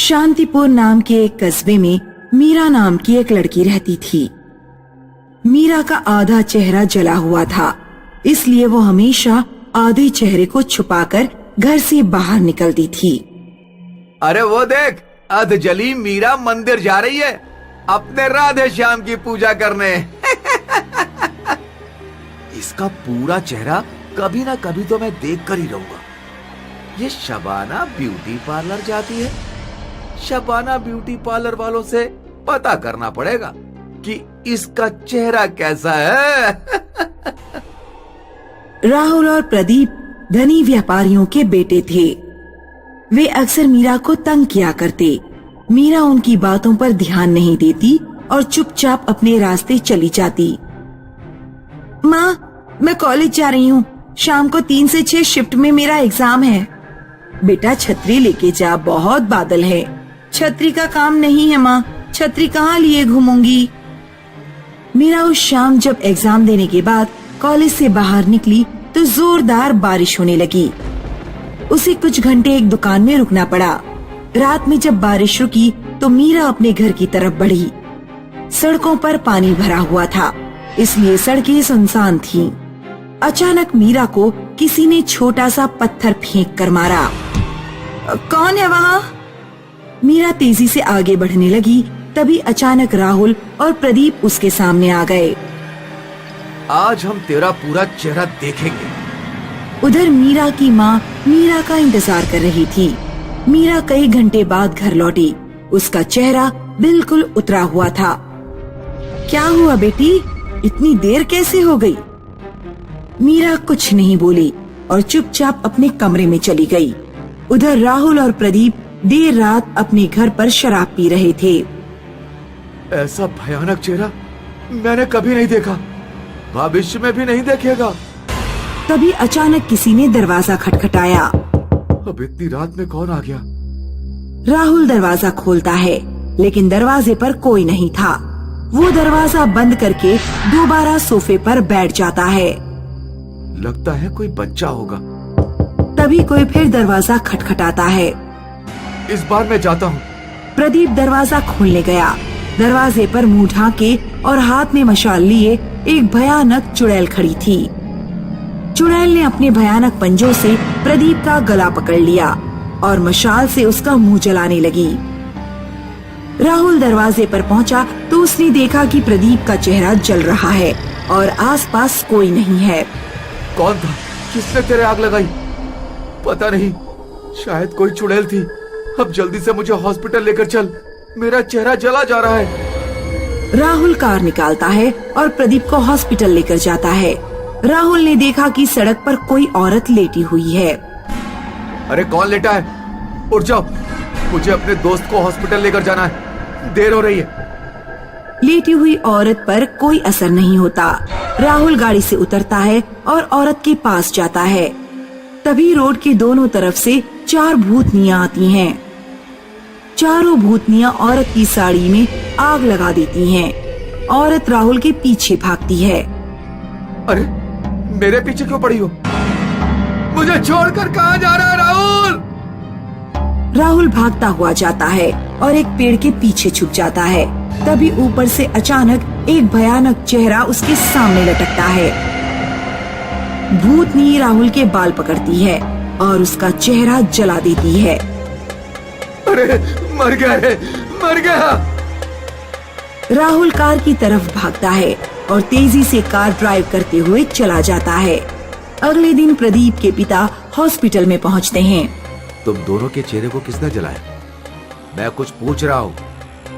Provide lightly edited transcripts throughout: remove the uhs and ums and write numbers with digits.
शांतिपुर नाम के एक कस्बे में मीरा नाम की एक लड़की रहती थी। मीरा का आधा चेहरा जला हुआ था, इसलिए वो हमेशा आधे चेहरे को छुपाकर घर से बाहर निकलती थी। अरे वो देख, अधजली मीरा मंदिर जा रही है अपने राधे श्याम की पूजा करने। इसका पूरा चेहरा कभी ना कभी तो मैं देख कर ही रहूंगा। ये शबाना ब्यूटी पार्लर जाती है। शबाना ब्यूटी पार्लर वालों से पता करना पड़ेगा कि इसका चेहरा कैसा है। राहुल और प्रदीप धनी व्यापारियों के बेटे थे। वे अक्सर मीरा को तंग किया करते। मीरा उनकी बातों पर ध्यान नहीं देती और चुपचाप अपने रास्ते चली जाती। माँ, मैं कॉलेज जा रही हूँ। शाम को 3 से 6 शिफ्ट में मेरा एग्जाम है। बेटा छतरी लेके जा, बहुत बादल है। छतरी का काम नहीं है माँ, छतरी कहाँ लिए घूमूंगी। मीरा उस शाम जब एग्जाम देने के बाद कॉलेज से बाहर निकली तो जोरदार बारिश होने लगी। उसे कुछ घंटे एक दुकान में रुकना पड़ा। रात में जब बारिश रुकी तो मीरा अपने घर की तरफ बढ़ी। सड़कों पर पानी भरा हुआ था, इसलिए सड़कें सुनसान थीं। अचानक मीरा को किसी ने छोटा सा पत्थर फेंक कर मारा। कौन है वहाँ? मीरा तेजी से आगे बढ़ने लगी, तभी अचानक राहुल और प्रदीप उसके सामने आ गए। आज हम तेरा पूरा चेहरा देखेंगे। उधर मीरा की माँ मीरा का इंतजार कर रही थी। मीरा कई घंटे बाद घर लौटी। उसका चेहरा बिल्कुल उतरा हुआ था। क्या हुआ बेटी, इतनी देर कैसे हो गई? मीरा कुछ नहीं बोली और चुपचाप अपने कमरे में चली गई। उधर राहुल और प्रदीप देर रात अपने घर पर शराब पी रहे थे। ऐसा भयानक चेहरा मैंने कभी नहीं देखा, भविष्य में भी नहीं देखेगा। तभी अचानक किसी ने दरवाजा खटखटाया। अब इतनी रात में कौन आ गया? राहुल दरवाजा खोलता है, लेकिन दरवाजे पर कोई नहीं था। वो दरवाजा बंद करके दोबारा सोफे पर बैठ जाता है। लगता है कोई बच्चा होगा। तभी कोई फिर दरवाजा खटखटाता है। इस बार मैं जाता हूँ। प्रदीप दरवाजा खोलने गया। दरवाजे पर मुंह ढांके और हाथ में मशाल लिए एक भयानक चुड़ैल खड़ी थी। चुड़ैल ने अपने भयानक पंजों से प्रदीप का गला पकड़ लिया और मशाल से उसका मुंह जलाने लगी। राहुल दरवाजे पर पहुंचा तो उसने देखा कि प्रदीप का चेहरा जल रहा है और आसपास कोई नहीं है। कौन था? किसने तेरे आग लगाई? पता नहीं, शायद कोई चुड़ैल थी। अब जल्दी से मुझे हॉस्पिटल लेकर चल, मेरा चेहरा जला जा रहा है। राहुल कार निकालता है और प्रदीप को हॉस्पिटल लेकर जाता है। राहुल ने देखा कि सड़क पर कोई औरत लेटी हुई है। अरे कौन लेटा है? उठ जाओ, मुझे अपने दोस्त को हॉस्पिटल लेकर जाना है, देर हो रही है। लेटी हुई औरत पर कोई असर नहीं होता। राहुल गाड़ी से उतरता है और औरत के पास जाता है। तभी रोड के दोनों तरफ से 4 भूतनियाँ आती हैं। चारों भूतनियाँ औरत की साड़ी में आग लगा देती हैं। औरत राहुल के पीछे भागती है। अरे मेरे पीछे क्यों पड़ी हो? मुझे छोड़कर कहाँ जा रहा है राहुल? राहुल भागता हुआ जाता है और एक पेड़ के पीछे छुप जाता है। तभी ऊपर से अचानक एक भयानक चेहरा उसके सामने लटकता है। भूतनी राहुल के बाल पकड़ती है और उसका चेहरा जला देती है। अरे मर गया रे, मर गया। राहुल कार की तरफ भागता है और तेजी से कार ड्राइव करते हुए चला जाता है। अगले दिन प्रदीप के पिता हॉस्पिटल में पहुंचते हैं। तुम दोनों के चेहरे को किसने जलाया? मैं कुछ पूछ रहा हूँ,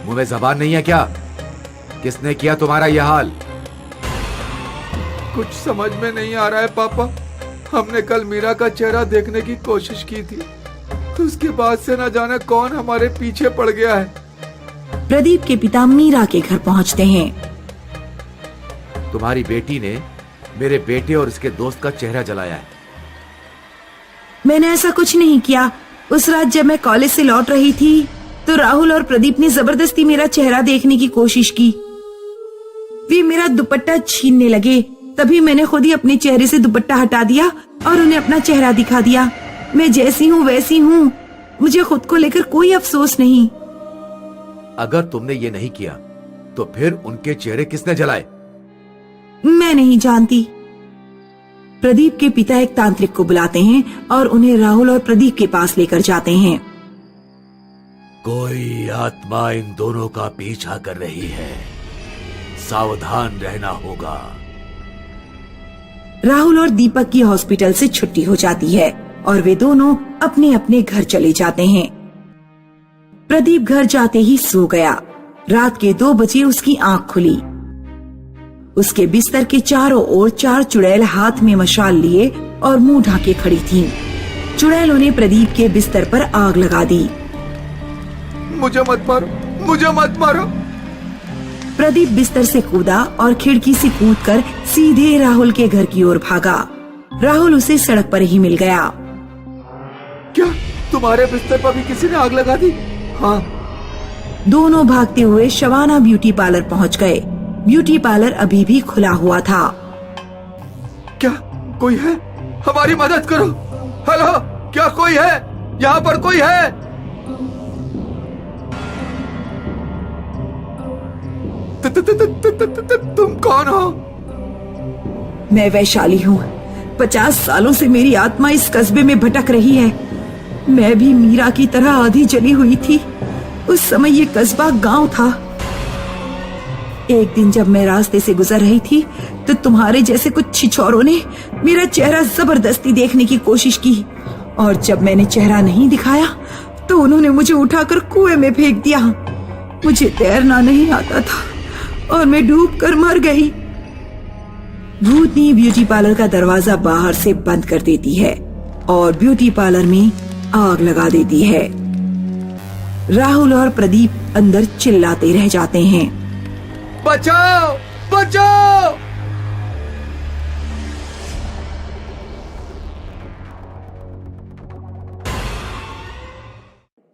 मुंह में जबान नहीं है क्या? किसने किया तुम्हारा यह हाल? कुछ समझ में नहीं आ रहा है पापा। हमने कल मीरा का चेहरा देखने की कोशिश की थी, उसके बाद से न जाने कौन हमारे पीछे पड़ गया है। प्रदीप के पिता मीरा के घर पहुंचते हैं। तुम्हारी बेटी ने मेरे बेटे और इसके दोस्त का चेहरा जलाया है। मैंने ऐसा कुछ नहीं किया। उस रात जब मैं कॉलेज से लौट रही थी तो राहुल और प्रदीप ने जबरदस्ती मेरा चेहरा देखने की कोशिश की। वे मेरा दुपट्टा छीनने लगे, तभी मैंने खुद ही अपने चेहरे से दुपट्टा हटा दिया और उन्हें अपना चेहरा दिखा दिया। मैं जैसी हूँ वैसी हूँ। मुझे खुद को लेकर कोई अफसोस नहीं। अगर तुमने ये नहीं किया तो फिर उनके चेहरे किसने जलाए? मैं नहीं जानती। प्रदीप के पिता एक तांत्रिक को बुलाते हैं और उन्हें राहुल और प्रदीप के पास लेकर जाते हैं। कोई आत्मा इन दोनों का पीछा कर रही है, सावधान रहना होगा। राहुल और दीपक की हॉस्पिटल से छुट्टी हो जाती है और वे दोनों अपने अपने घर चले जाते हैं। प्रदीप घर जाते ही सो गया। रात के 2 बजे उसकी आंख खुली। उसके बिस्तर के चारों ओर 4 चुड़ैल हाथ में मशाल लिए और मुंह ढाके खड़ी थीं। चुड़ैलों ने प्रदीप के बिस्तर पर आग लगा दी। मुझे मत मारो, मुझे मत मारो। प्रदीप बिस्तर से कूदा और खिड़की से कूदकर सीधे राहुल के घर की ओर भागा। राहुल उसे सड़क पर ही मिल गया। क्या तुम्हारे बिस्तर पर भी किसी ने आग लगा दी? हाँ। दोनों भागते हुए शबाना ब्यूटी पार्लर पहुंच गए। ब्यूटी पार्लर अभी भी खुला हुआ था। क्या कोई है? हमारी मदद करो। हेलो, क्या कोई है? यहाँ पर कोई है? तुम कौन हो? मैं वैशाली हूँ। 50 सालों से मेरी आत्मा इस कस्बे में भटक रही है। मैं भी मीरा की तरह आधी जली हुई थी। उस समय ये कस्बा गांव था। एक दिन जब मैं रास्ते से गुजर रही थी तो तुम्हारे जैसे कुछ छिछोरों ने मेरा चेहरा जबरदस्ती देखने की कोशिश की, और जब मैंने चेहरा नहीं दिखाया तो उन्होंने मुझे उठाकर कुएं में फेंक दिया। मुझे तैरना नहीं आता था और मैं डूबकर मर गई। भूतनी ब्यूटी पार्लर का दरवाजा बाहर से बंद कर देती है और ब्यूटी पार्लर में आग लगा देती है। राहुल और प्रदीप अंदर चिल्लाते रह जाते हैं, बचाओ, बचाओ।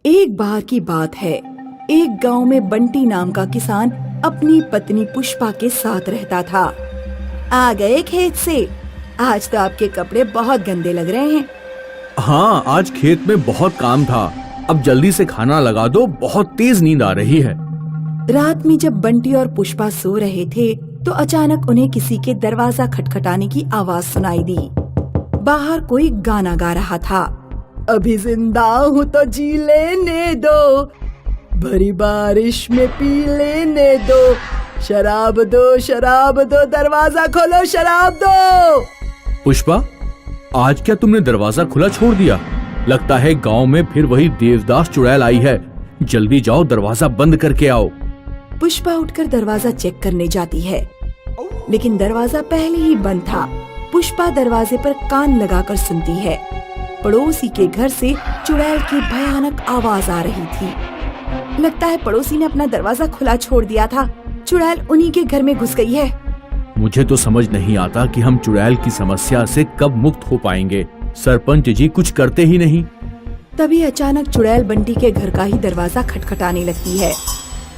एक बार की बात है, एक गांव में बंटी नाम का किसान अपनी पत्नी पुष्पा के साथ रहता था। आ गए खेत से? आज तो आपके कपड़े बहुत गंदे लग रहे हैं। हाँ, आज खेत में बहुत काम था। अब जल्दी से खाना लगा दो, बहुत तेज नींद आ रही है। रात में जब बंटी और पुष्पा सो रहे थे तो अचानक उन्हें किसी के दरवाजा खटखटाने की आवाज सुनाई दी। बाहर कोई गाना गा रहा था। अभी जिंदा हूँ तो जी लेने दो, भरी बारिश में पी लेने दो, शराब दो, शराब दो, दरवाजा खोलो, शराब दो। पुष्पा, आज क्या तुमने दरवाजा खुला छोड़ दिया? लगता है गांव में फिर वही देवदास चुड़ैल आई है। जल्दी जाओ, दरवाजा बंद करके आओ। पुष्पा उठकर दरवाजा चेक करने जाती है, लेकिन दरवाजा पहले ही बंद था। पुष्पा दरवाजे पर कान लगाकर सुनती है। पड़ोसी के घर से चुड़ैल की भयानक आवाज आ रही थी। लगता है पड़ोसी ने अपना दरवाजा खुला छोड़ दिया था। चुड़ैल उन्हीं के घर में घुस गई है। मुझे तो समझ नहीं आता कि हम चुड़ैल की समस्या से कब मुक्त हो पाएंगे। सरपंच जी कुछ करते ही नहीं। तभी अचानक चुड़ैल बंटी के घर का ही दरवाजा खटखटाने लगती है।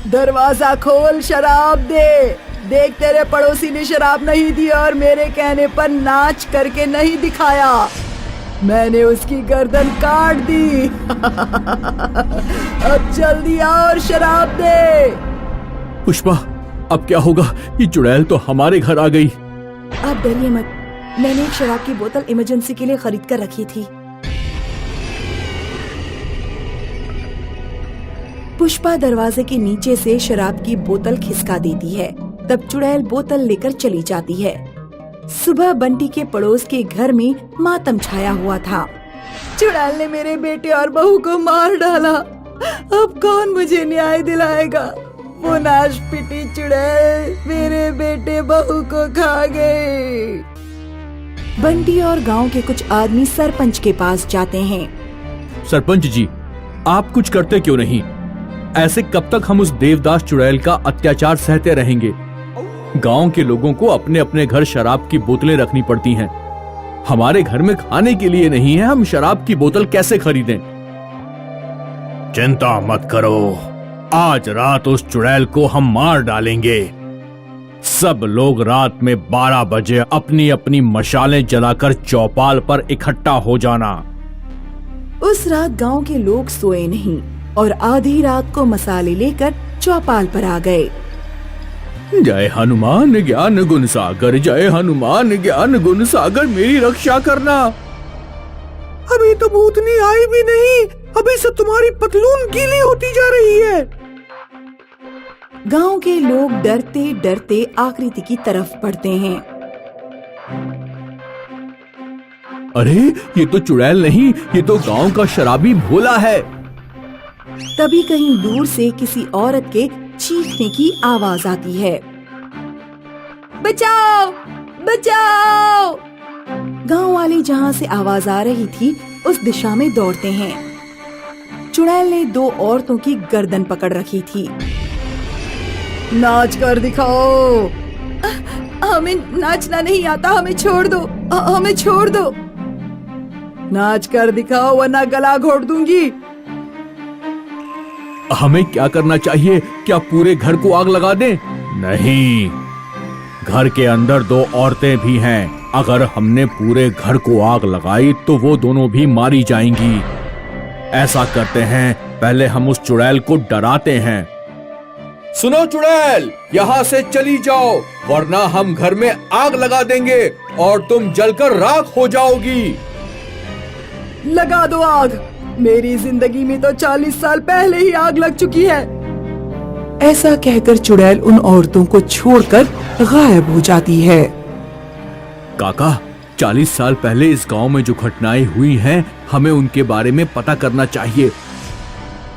दरवाजा खोल, शराब दे। देख, तेरे पड़ोसी ने शराब नहीं दी और मेरे कहने पर नाच करके नहीं दिखाया। मैंने उसकी गर्दन काट दी। अब जल्दी आ और शराब दे। पुष्पा, अब क्या होगा? ये चुड़ैल तो हमारे घर आ गई। आप डरिए मत, मैंने एक शराब की बोतल इमरजेंसी के लिए खरीद कर रखी थी। पुष्पा दरवाजे के नीचे से शराब की बोतल खिसका देती है। तब चुड़ैल बोतल लेकर चली जाती है। सुबह बंटी के पड़ोस के घर में मातम छाया हुआ था। चुड़ैल ने मेरे बेटे और बहू को मार डाला। अब कौन मुझे न्याय दिलाएगा? वो नाश पिटी चुड़ैल मेरे बेटे बहू को खा गई। बंटी और गांव के कुछ आदमी सरपंच के पास जाते हैं। सरपंच जी, आप कुछ करते क्यों नहीं? ऐसे कब तक हम उस देवदास चुड़ैल का अत्याचार सहते रहेंगे? गांव के लोगों को अपने अपने घर शराब की बोतलें रखनी पड़ती हैं। हमारे घर में खाने के लिए नहीं है, हम शराब की बोतल कैसे खरीदें? चिंता मत करो, आज रात उस चुड़ैल को हम मार डालेंगे। सब लोग रात में 12 बजे अपनी अपनी मशालें जलाकर चौपाल पर इकट्ठा हो जाना। उस रात गांव के लोग सोए नहीं और आधी रात को मसाले लेकर चौपाल पर आ गए। जय हनुमान ज्ञान गुण सागर, जय हनुमान ज्ञान गुण सागर, मेरी रक्षा करना। अभी तो भूतनी आई भी नहीं, अभी से तुम्हारी पतलून गीली होती जा रही है। गांव के लोग डरते डरते आकृति की तरफ बढ़ते हैं। अरे ये तो चुड़ैल नहीं, ये तो गांव का शराबी भोला है। तभी कहीं दूर से किसी औरत के चीखने की आवाज आती है। बचाओ बचाओ! गांव वाले जहां से आवाज आ रही थी उस दिशा में दौड़ते हैं। चुड़ैल ने दो औरतों की गर्दन पकड़ रखी थी। नाच कर दिखाओ। हमें नाचना नहीं आता, हमें छोड़ दो, हमें छोड़ दो। नाच कर दिखाओ वरना गला घोट दूंगी। हमें क्या करना चाहिए? क्या पूरे घर को आग लगा दें? नहीं, घर के अंदर दो औरतें भी हैं। अगर हमने पूरे घर को आग लगाई तो वो दोनों भी मारी जाएंगी। ऐसा करते हैं, पहले हम उस चुड़ैल को डराते हैं। सुनो चुड़ैल, यहाँ से चली जाओ वरना हम घर में आग लगा देंगे और तुम जलकर राख हो जाओगी। लगा दो आग। मेरी जिंदगी में तो 40 साल पहले ही आग लग चुकी है। ऐसा कहकर चुड़ैल उन औरतों को छोड़कर गायब हो जाती है। काका, 40 साल पहले इस गांव में जो घटनाएं हुई हैं, हमें उनके बारे में पता करना चाहिए।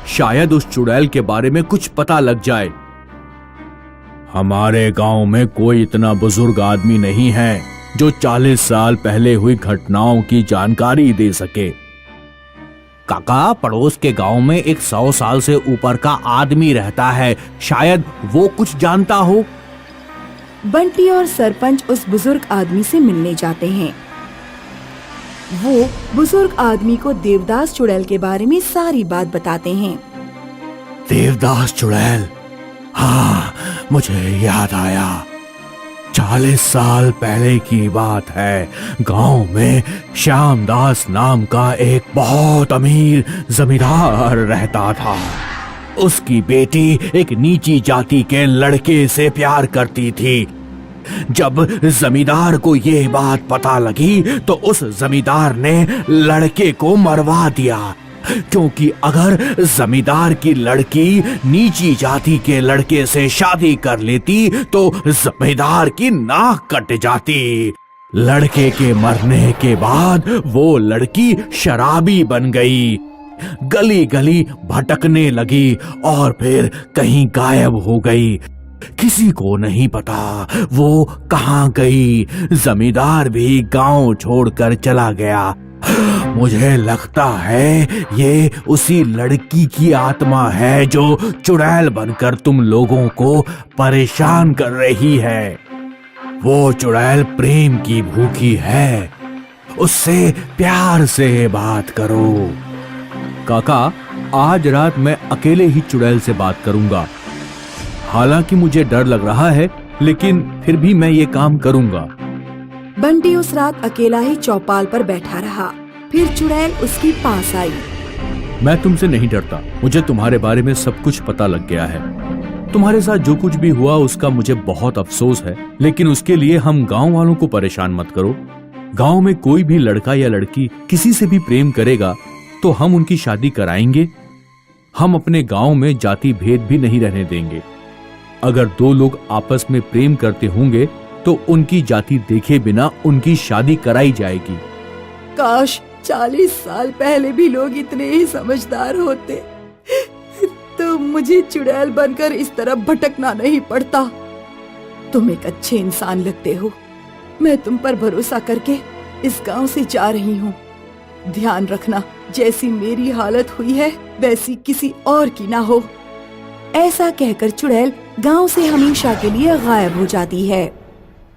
शायद उस चुड़ैल के बारे में कुछ पता लग जाए। हमारे गांव में कोई इतना बुजुर्ग आदमी नहीं है जो 40 साल पहले हुई घटनाओं की जानकारी दे सके। काका, पड़ोस के गांव में एक 100 साल से ऊपर का आदमी रहता है, शायद वो कुछ जानता हो। बंटी और सरपंच उस बुजुर्ग आदमी से मिलने जाते हैं। वो बुजुर्ग आदमी को देवदास चुड़ैल के बारे में सारी बात बताते हैं। देवदास चुड़ैल, हाँ मुझे याद आया। 40 साल पहले की बात है। गांव में श्यामदास नाम का एक बहुत अमीर जमींदार रहता था। उसकी बेटी एक नीची जाति के लड़के से प्यार करती थी। जब जमींदार को ये बात पता लगी तो उस जमींदार ने लड़के को मरवा दिया, क्योंकि अगर जमींदार की लड़की नीची जाति के लड़के से शादी कर लेती तो जमींदार की नाक कट जाती। लड़के के मरने के बाद वो लड़की शराबी बन गई, गली गली भटकने लगी और फिर कहीं गायब हो गई। किसी को नहीं पता वो कहाँ गई। जमींदार भी गांव छोड़कर चला गया। मुझे लगता है ये उसी लड़की की आत्मा है जो चुड़ैल बनकर तुम लोगों को परेशान कर रही है। वो चुड़ैल प्रेम की भूखी है, उससे प्यार से बात करो। काका, आज रात मैं अकेले ही चुड़ैल से बात करूंगा। हालांकि मुझे डर लग रहा है, लेकिन फिर भी मैं ये काम करूंगा। बंटी उस रात अकेला ही चौपाल पर बैठा रहा। फिर चुड़ैल उसके पास आई। मैं तुमसे नहीं डरता, मुझे तुम्हारे बारे में सब कुछ पता लग गया है। तुम्हारे साथ जो कुछ भी हुआ उसका मुझे बहुत अफसोस है, लेकिन उसके लिए हम गांव वालों को परेशान मत करो। गांव में कोई भी लड़का या लड़की किसी से भी प्रेम करेगा तो हम उनकी शादी कराएंगे। हम अपने गांव में जाति भेद भी नहीं रहने देंगे। अगर दो लोग आपस में प्रेम करते होंगे तो उनकी जाति देखे बिना उनकी शादी कराई जाएगी। काश 40 साल पहले भी लोग इतने ही समझदार होते तो मुझे चुड़ैल बनकर इस तरह भटकना नहीं पड़ता। तुम एक अच्छे इंसान लगते हो। मैं तुम पर भरोसा करके इस गांव से जा रही हूँ। ध्यान रखना, जैसी मेरी हालत हुई है वैसी किसी और की ना हो। ऐसा कहकर चुड़ैल गांव से हमेशा के लिए गायब हो जाती है।